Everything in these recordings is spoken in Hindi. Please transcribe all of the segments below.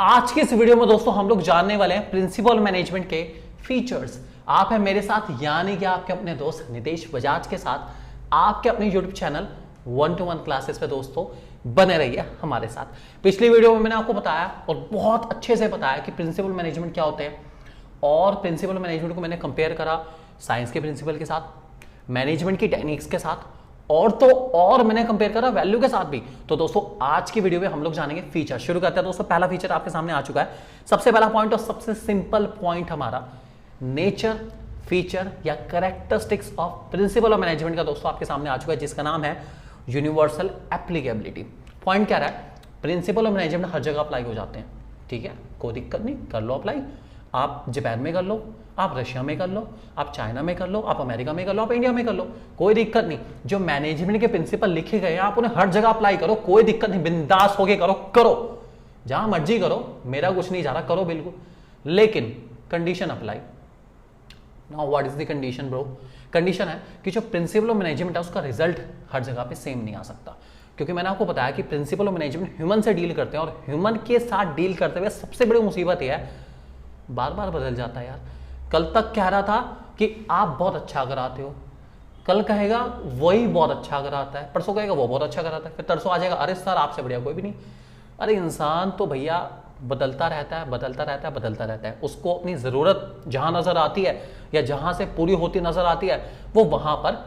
आज के इस वीडियो में दोस्तों हम लोग जानने वाले हैं प्रिंसिपल मैनेजमेंट के फीचर्स। आप हैं मेरे साथ यानी कि आपके अपने दोस्त नितेश बजाज के साथ आपके अपने यूट्यूब चैनल 1-to-1 क्लासेस पे दोस्तों बने रहिए हमारे साथ। पिछली वीडियो में मैंने आपको बताया और बहुत अच्छे से बताया कि प्रिंसिपल मैनेजमेंट क्या होते हैं, और प्रिंसिपल मैनेजमेंट को मैंने कंपेयर करा साइंस के प्रिंसिपल के साथ, मैनेजमेंट की टेक्निक्स के साथ, और मैंने कंपेयर करा वैल्यू के साथ भी। तो दोस्तों आज की वीडियो में हम लोग जानेंगे फीचर। शुरू करते हैं दोस्तों। पहला फीचर आपके सामने आ चुका है। सबसे पहला पॉइंट और सबसे सिंपल पॉइंट हमारा नेचर, फीचर या characteristics of principle of management का दोस्तों आपके सामने आ चुका है, जिसका नाम है यूनिवर्सल एप्लीकेबिलिटी। पॉइंट क्या रहा है, प्रिंसिपल ऑफ मैनेजमेंट हर जगह अप्लाई हो जाते हैं, ठीक है, कोई दिक्कत नहीं, कर लो अप्लाई। आप जापान में कर लो, आप रशिया में कर लो, आप चाइना में कर लो, आप अमेरिका में कर लो, आप इंडिया में कर लो, कोई दिक्कत नहीं। जो मैनेजमेंट के प्रिंसिपल लिखे गए हैं आप उन्हें हर जगह अप्लाई करो, कोई दिक्कत नहीं, बिंदास होके करो जहां मर्जी करो, मेरा कुछ नहीं जा रहा, करो बिल्कुल, लेकिन condition apply. Now what is the condition bro? Condition है कि जो प्रिंसिपल ऑफ मैनेजमेंट है उसका रिजल्ट हर जगह पे सेम नहीं आ सकता, क्योंकि मैंने आपको बताया कि प्रिंसिपल ऑफ मैनेजमेंट ह्यूमन से डील करते हैं, और ह्यूमन के साथ डील करते हुए सबसे बड़ी मुसीबत यह है बार बार बदल जाता है यार। कल तक कह रहा था कि आप बहुत अच्छा कराते हो, कल कहेगा वही बहुत अच्छा कराता है, परसों कहेगा वो बहुत अच्छा कराता है, फिर तरसों आ जाएगा अरे सर आपसे बढ़िया कोई भी नहीं। अरे इंसान तो भैया बदलता रहता है। उसको अपनी ज़रूरत जहां नज़र आती है या जहां से पूरी होती नज़र आती है वो वहां पर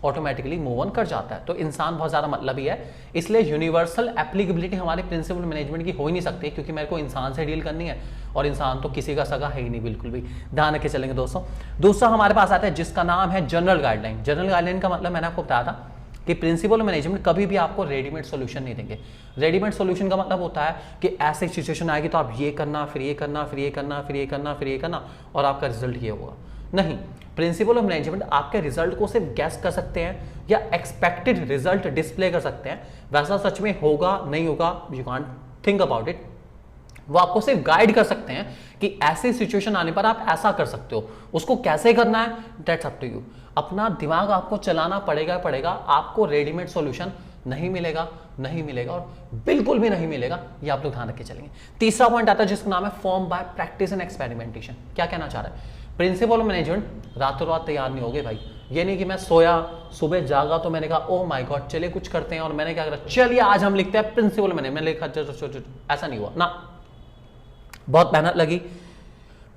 ऑटोमेटिकली मूव ऑन कर जाता है। तो इंसान बहुत ज़्यादा मतलबी है, इसलिए यूनिवर्सल एप्लीकेबिलिटी हमारे प्रिंसिपल मैनेजमेंट की हो ही नहीं सकती, क्योंकि मेरे को इंसान से डील करनी है और इंसान तो किसी का सगा है ही नहीं, बिल्कुल भी। ध्यान रखे चलेंगे दोस्तों। दूसरा हमारे पास आता है जिसका नाम है जनरल गाइडलाइन। जनरल गाइडलाइन का मतलब मैंने आपको बताया था कि प्रिंसिपल मैनेजमेंट कभी भी आपको रेडीमेड सॉल्यूशन नहीं देंगे। रेडीमेड सॉल्यूशन का मतलब होता है कि ऐसी सिचुएशन आएगी तो आप ये करना, फिर ये करना, फिर ये करना, फिर ये करना, फिर ये करना, और आपका रिजल्ट ये होगा। नहीं, प्रिंसिपल ऑफ मैनेजमेंट आपके रिजल्ट को सिर्फ गैस कर सकते हैं या एक्सपेक्टेड रिजल्ट डिस्प्ले कर सकते हैं। वैसा सच में होगा नहीं होगा, you can't think about it. वो आपको सिर्फ गाइड कर सकते हैं कि ऐसी सिचुएशन आने पर आप ऐसा कर सकते हो, उसको कैसे करना है दैट्स अप टू यू। अपना दिमाग आपको चलाना पड़ेगा। आपको रेडीमेड सॉल्यूशन नहीं मिलेगा और बिल्कुल भी नहीं मिलेगा, ये आप लोग ध्यान रख के चलेंगे। तीसरा पॉइंट आता है जिसका नाम है form by practice and experimentation. क्या कहना चाह रहा है, प्रिंसिपल मैनेजमेंट रातों रात तैयार नहीं हो गए भाई। ये नहीं कि मैं सोया सुबह जागा तो मैंने कहा ओह माय गॉड चलिए कुछ करते हैं, और मैंने क्या करा चलिए आज हम लिखते हैं प्रिंसिपल मैंने लिखा, ऐसा नहीं हुआ ना। बहुत मेहनत लगी,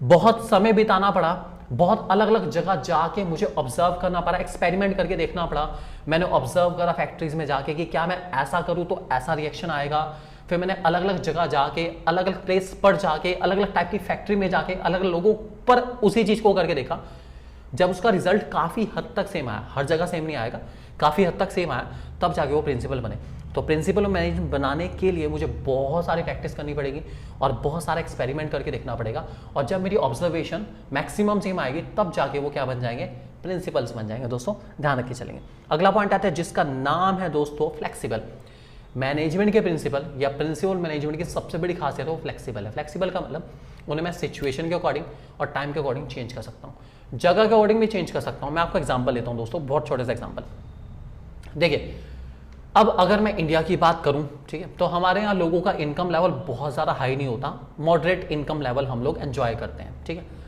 बहुत समय बिताना पड़ा, बहुत अलग अलग जगह जाके मुझे ऑब्जर्व करना पड़ा, एक्सपेरिमेंट करके देखना पड़ा। मैंने ऑब्जर्व करा फैक्ट्रीज में जाके कि क्या मैं ऐसा करूं तो ऐसा रिएक्शन आएगा। फिर मैंने अलग अलग जगह जाके, अलग अलग प्लेस पर जाके, अलग अलग टाइप की फैक्ट्री में जाके, अलग अलग लोगों पर उसी चीज को करके देखा। जब उसका रिजल्ट काफी हद तक सेम आया, हर जगह सेम नहीं आएगा, काफी हद तक सेम आया, तब जाके वो प्रिंसिपल बने। तो प्रिंसिपल मैनेजमेंट बनाने के लिए मुझे बहुत सारी प्रैक्टिस करनी पड़ेगी और बहुत सारा एक्सपेरिमेंट करके देखना पड़ेगा, और जब मेरी ऑब्जर्वेशन मैक्सिमम सेम आएगी तब जाके वो क्या बन जाएंगे, प्रिंसिपल्स बन जाएंगे। दोस्तों ध्यान रखिए चलेंगे। अगला पॉइंट आता है जिसका नाम है दोस्तों फ्लेक्सिबल। मैनेजमेंट के प्रिंसिपल या प्रिंसिपल मैनेजमेंट की सबसे बड़ी खासियत है वो फ्लेक्सिबल है। फ्लेक्सिबल का मतलब उन्हें मैं सिचुएशन के अकॉर्डिंग और टाइम के अकॉर्डिंग चेंज कर सकता हूँ, जगह के अकॉर्डिंग भी चेंज कर सकता हूँ। मैं आपको एग्जांपल लेता हूँ दोस्तों, बहुत छोटे से एग्जांपल। देखिए, अब अगर मैं इंडिया की बात करूं, ठीक है, तो हमारे यहाँ लोगों का इनकम लेवल बहुत ज़्यादा हाई नहीं होता, मॉडरेट इनकम लेवल हम लोग एंजॉय करते हैं, ठीक है।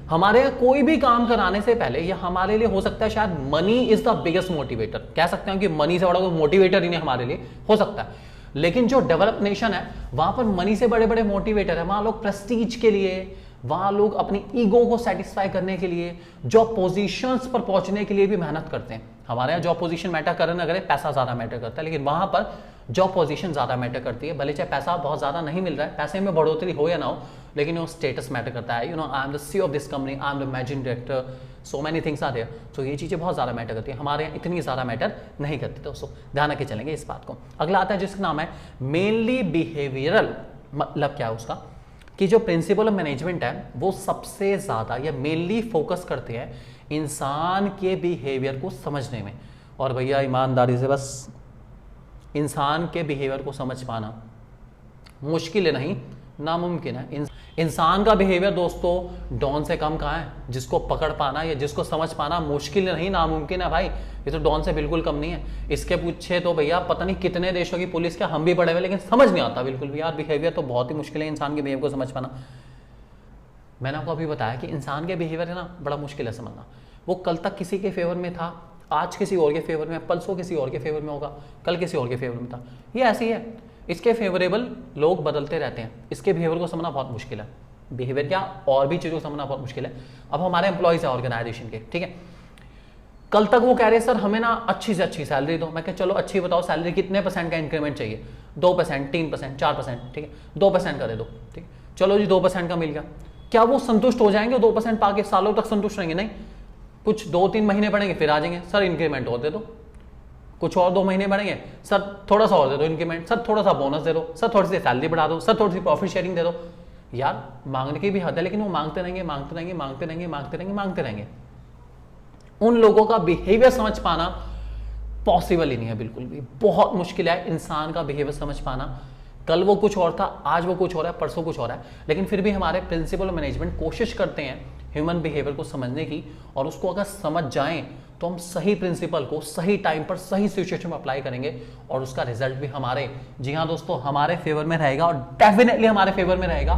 हमारे यहाँ कोई भी काम कराने से पहले या हमारे लिए हो सकता है शायद money is the biggest motivator, कह सकते हैं कि मनी से बड़ा कोई मोटिवेटर ही नहीं हमारे लिए हो सकता है। लेकिन जो डेवलप नेशन है वहां पर मनी से बड़े बड़े मोटिवेटर है। वहां लोग प्रेस्टीज के लिए, वहां लोग अपनी ईगो को सेटिस्फाई करने के लिए, जॉब पोजीशंस पर पहुंचने के लिए भी मेहनत करते हैं। हमारे यहाँ जॉब पोजीशन मैटर करे ना करे, पैसा ज्यादा मैटर करता है, लेकिन वहां पर जॉब पोजीशन ज्यादा मैटर करती है। भले चाहे पैसा बहुत ज्यादा नहीं मिल रहा है, पैसे में बढ़ोतरी हो या ना हो, लेकिन वो स्टेटस मैटर करता है। I am the CEO of this company, I am the managing director, so many things are there. तो ये चीजें बहुत ज्यादा मैटर करती है, हमारे यहाँ इतनी ज्यादा मैटर नहीं करती। दोस्तों ध्यान रखे चलेंगे इस बात को। अगला आता है जिसका नाम है मेनली बिहेवियरल। मतलब क्या है उसका, कि जो प्रिंसिपल ऑफ मैनेजमेंट है वो सबसे ज्यादा या मेनली फोकस करते हैं इंसान के बिहेवियर को समझने में। और भैया ईमानदारी से बस इंसान के बिहेवियर को समझ पाना मुश्किल है नहीं, नामुमकिन है। इंसान का बिहेवियर दोस्तों डॉन से कम कहाँ है, जिसको पकड़ पाना या जिसको समझ पाना मुश्किल नहीं नामुमकिन है भाई, ये तो डॉन से बिल्कुल कम नहीं है। इसके पूछे तो भैया पता नहीं कितने देशों की पुलिस के हम भी पढ़े हुए, लेकिन समझ नहीं आता बिल्कुल भी यार, बिहेवियर तो बहुत ही मुश्किल है इंसान के बिहेवियर को समझ पाना। मैंने आपको अभी बताया कि इंसान के बिहेवियर है ना बड़ा मुश्किल है समझना। वो कल तक किसी के फेवर में था, आज किसी और के फेवर में, परसों किसी और के फेवर में होगा, कल किसी और के फेवर में था। ये ऐसी है, इसके फेवरेबल लोग बदलते रहते हैं, इसके बिहेवियर को समझना बहुत मुश्किल है। बिहेवियर क्या और भी चीज़ों को समझना बहुत मुश्किल है। अब हमारे एम्प्लॉयज़ है ऑर्गेनाइजेशन के, ठीक है, कल तक वो कह रहे हैं सर हमें ना अच्छी से अच्छी सैलरी दो। मैं कह चलो अच्छी बताओ सैलरी कितने % का इंक्रीमेंट चाहिए, 2%, 3%, 4%, ठीक है 2% का दे दो, ठीक है चलो जी 2% का मिल गया। क्या वो संतुष्ट हो जाएंगे 2% पाके, सालों तक संतुष्ट रहेंगे? नहीं, कुछ 2-3 महीने बढ़ेंगे फिर आ जाएंगे सर इंक्रीमेंट और दे दो, कुछ और 2 महीने बढ़ेंगे सर थोड़ा सा और दे दो इंक्रीमेंट, सर थोड़ा सा बोनस दे दो, सर थोड़ी सी सैलरी बढ़ा दो, सर थोड़ी सी प्रॉफिट शेयरिंग दे दो। यार मांगने की भी हद है, लेकिन वो मांगते रहेंगे मांगते रहेंगे मांगते रहेंगे मांगते रहेंगे मांगते रहेंगे। उन लोगों का बिहेवियर समझ पाना पॉसिबल ही नहीं है, बिल्कुल भी बहुत मुश्किल है इंसान का बिहेवियर समझ पाना। कल वो कुछ और था, आज वो कुछ हो रहा है, परसों कुछ हो रहा है, लेकिन फिर भी हमारे प्रिंसिपल मैनेजमेंट कोशिश करते हैं ह्यूमन बिहेवियर को समझने की, और उसको अगर समझ जाएं तो हम सही प्रिंसिपल को सही टाइम पर सही सिचुएशन में अप्लाई करेंगे और उसका रिजल्ट भी हमारे, जी हाँ दोस्तों, हमारे फेवर में रहेगा, और डेफिनेटली हमारे फेवर में रहेगा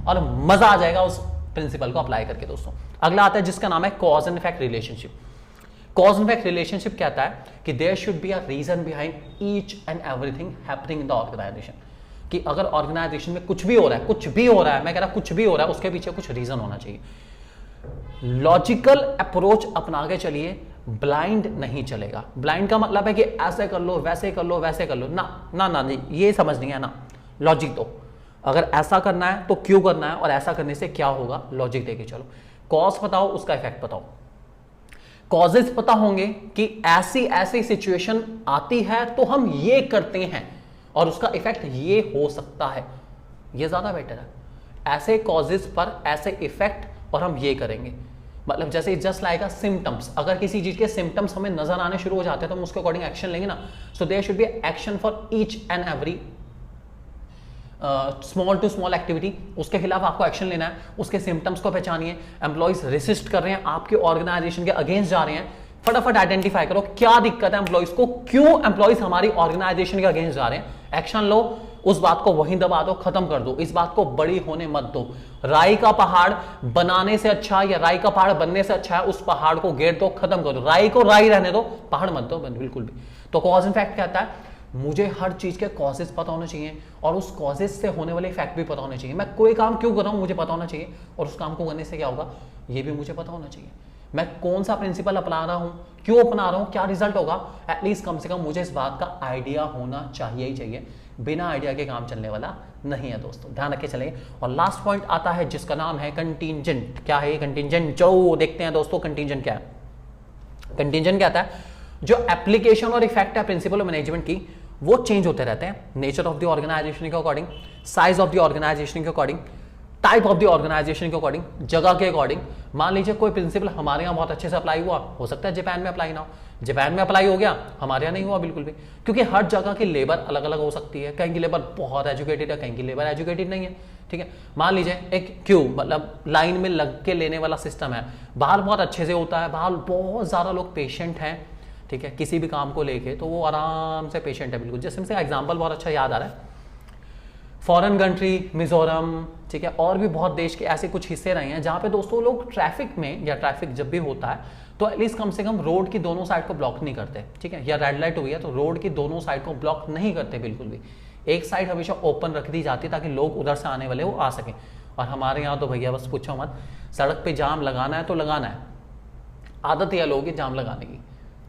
और मजा आ जाएगा उस प्रिंसिपल को अप्लाई करके। दोस्तों अगला आता है जिसका नाम है cause and effect relationship. Cause and effect relationship कहता है कि there should be a reason behind each and everything happening in the organisation, कि अगर ऑर्गेनाइजेशन में कुछ भी हो रहा है, कुछ भी हो रहा है, मैं कह रहा कुछ भी हो रहा है, उसके पीछे कुछ रीजन होना चाहिए। लॉजिकल अप्रोच अपना के चलिए, ब्लाइंड नहीं चलेगा। ब्लाइंड का मतलब है कि ऐसे कर लो वैसे कर लो वैसे कर लो, ना ना ना जी, ये समझ नहीं है ना। लॉजिक दो, अगर ऐसा करना है तो क्यों करना है और ऐसा करने से क्या होगा, लॉजिक देके चलो। कॉज बताओ, उसका इफेक्ट बताओ। कॉजेस पता होंगे कि ऐसी ऐसी सिचुएशन आती है तो हम ये करते हैं और उसका इफेक्ट ये हो सकता है, ये ज्यादा बेटर है। ऐसे कॉजेस पर ऐसे इफेक्ट और हम ये करेंगे, मतलब जैसे जस्ट लाइक अ सिम्टम्स, अगर किसी चीज के सिम्टम्स हमें नजर आने शुरू हो जाते हैं तो हम उसके अकॉर्डिंग एक्शन लेंगे ना। So there should be action for each and every small to small activity, उसके खिलाफ आपको एक्शन लेना है, उसके सिम्टम्स को पहचानिए। एम्प्लॉइज रेसिस्ट कर रहे हैं, आपके ऑर्गेनाइजेशन के अगेंस्ट जा रहे हैं, फटाफट आइडेंटिफाई करो क्या दिक्कत है एम्प्लॉइज को, क्यों एम्प्लॉइज हमारी ऑर्गेनाइजेशन के अगेंस्ट जा रहे हैं, एक्शन लो, उस बात को वहीं दबा दो, खत्म कर दो, इस बात को बड़ी होने मत दो। राई का पहाड़ बनाने से अच्छा या राई का पहाड़ बनने से अच्छा है उस पहाड़ को घेर दो, खत्म कर दो, राई को राई रहने दो, पहाड़ मत दो बिल्कुल भी। तो कॉज एंड इफेक्ट कहता है मुझे हर चीज के कॉजेस पता होने चाहिए और उस कॉजेस से होने वाले इफेक्ट भी पता होने चाहिए। मैं कोई काम क्यों कर रहा हूं मुझे पता होना चाहिए, और उस काम को करने से क्या होगा ये भी मुझे पता होना चाहिए। मैं कौन सा प्रिंसिपल अपना रहा हूं, क्यों अपना रहा हूं, क्या रिजल्ट होगा, एटलीस्ट कम से कम मुझे इस बात का आइडिया होना चाहिए ही चाहिए। बिना आइडिया के काम चलने वाला नहीं है दोस्तों, ध्यान रखे चलेंगे। और लास्ट पॉइंट आता है जिसका नाम है कंटीजेंट। क्या है कंटीजेंट, जो देखते हैं दोस्तों कंटीजेंट क्या है। कंटीजेंट कहता है जो एप्लीकेशन और इफेक्ट है प्रिंसिपल मैनेजमेंट की वो चेंज होते रहते हैं नेचर ऑफ द ऑर्गेनाइजेशन के according, size of the organisation के according, type of the organisation के अकॉर्डिंग, जगह के अकॉर्डिंग। मान लीजिए कोई प्रिंसिपल हमारे यहाँ बहुत अच्छे से अप्लाई हुआ, हो सकता है जापान में अप्लाई ना हो, जापान में अप्लाई हो गया हमारे यहाँ नहीं हुआ बिल्कुल भी, क्योंकि हर जगह की लेबर अलग अलग हो सकती है। कहीं की लेबर बहुत एजुकेटेड है, कहीं की लेबर एजुकेटेड नहीं है, ठीक है। मान लीजिए एक क्यू मतलब लाइन में लग के लेने वाला सिस्टम है, बाहर बहुत अच्छे से होता है, बाहर बहुत ज्यादा लोग पेशेंट हैं, ठीक है, किसी भी काम को लेके तो वो आराम से पेशेंट है बिल्कुल। जैसे एग्जांपल बहुत अच्छा याद आ रहा है, फॉरेन कंट्री मिजोरम, ठीक है, और भी बहुत देश के ऐसे कुछ हिस्से रहे हैं जहाँ पे दोस्तों लोग ट्रैफिक में या ट्रैफिक जब भी होता है तो एटलीस्ट कम से कम रोड की दोनों साइड को ब्लॉक नहीं करते, ठीक है, या रेड लाइट हो गया तो रोड की दोनों साइड को ब्लॉक नहीं करते बिल्कुल भी, एक साइड हमेशा ओपन रख दी जाती है ताकि लोग उधर से आने वाले वो आ सकें। और हमारे यहाँ तो भैया बस पूछो मत, सड़क पे जाम लगाना है तो लगाना है, आदत है लोगों की जाम लगाने की,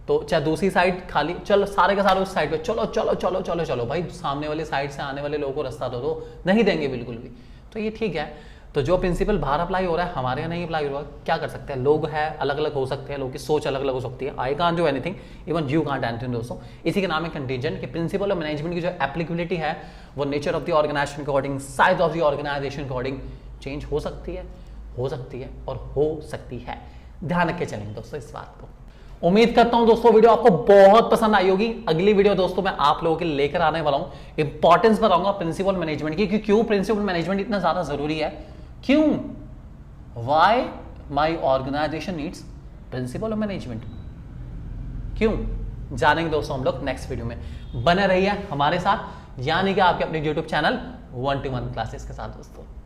तो चाहे दूसरी साइड खाली, चलो सारे के सारे उस साइड पे चलो चलो चलो चलो चलो भाई, सामने वाले साइड से आने वाले लोगों को रास्ता दो, नहीं देंगे बिल्कुल भी। तो ये ठीक है, तो जो प्रिंसिपल बाहर अप्लाई हो रहा है हमारे यहाँ नहीं अप्लाई हो रहा है, क्या कर सकते हैं, लोग हैं अलग अलग हो सकते हैं, लोगों की सोच अलग अलग हो सकती है, I can't do anything, even you can't anything दोस्तों। इसी के नाम है कंटीजेंट, कि प्रिंसिपल और मैनेजमेंट की जो एप्लीकेबिलिटी है वो नेचर ऑफ द ऑर्गेनाइजेशन के according, size of the organisation के अकॉर्डिंग चेंज हो सकती है और हो सकती है। ध्यान रख के चलेंगे दोस्तों इस बात को। उम्मीद करता हूं दोस्तों वीडियो आपको बहुत पसंद आई होगी। अगली वीडियो दोस्तों मैं आप लोगों के लिए लेकर आने वाला हूं, इंपॉर्टेंस बताऊंगा प्रिंसिपल मैनेजमेंट की, कि क्यों प्रिंसिपल मैनेजमेंट इतना ज्यादा जरूरी है, क्यों? Why my organisation needs principal management. क्यों? जानेंगे दोस्तों हम लोग नेक्स्ट वीडियो में। बने रहिए हमारे साथ, यानी कि आपके अपने यूट्यूब चैनल 1-to-1 क्लासेस के साथ दोस्तों।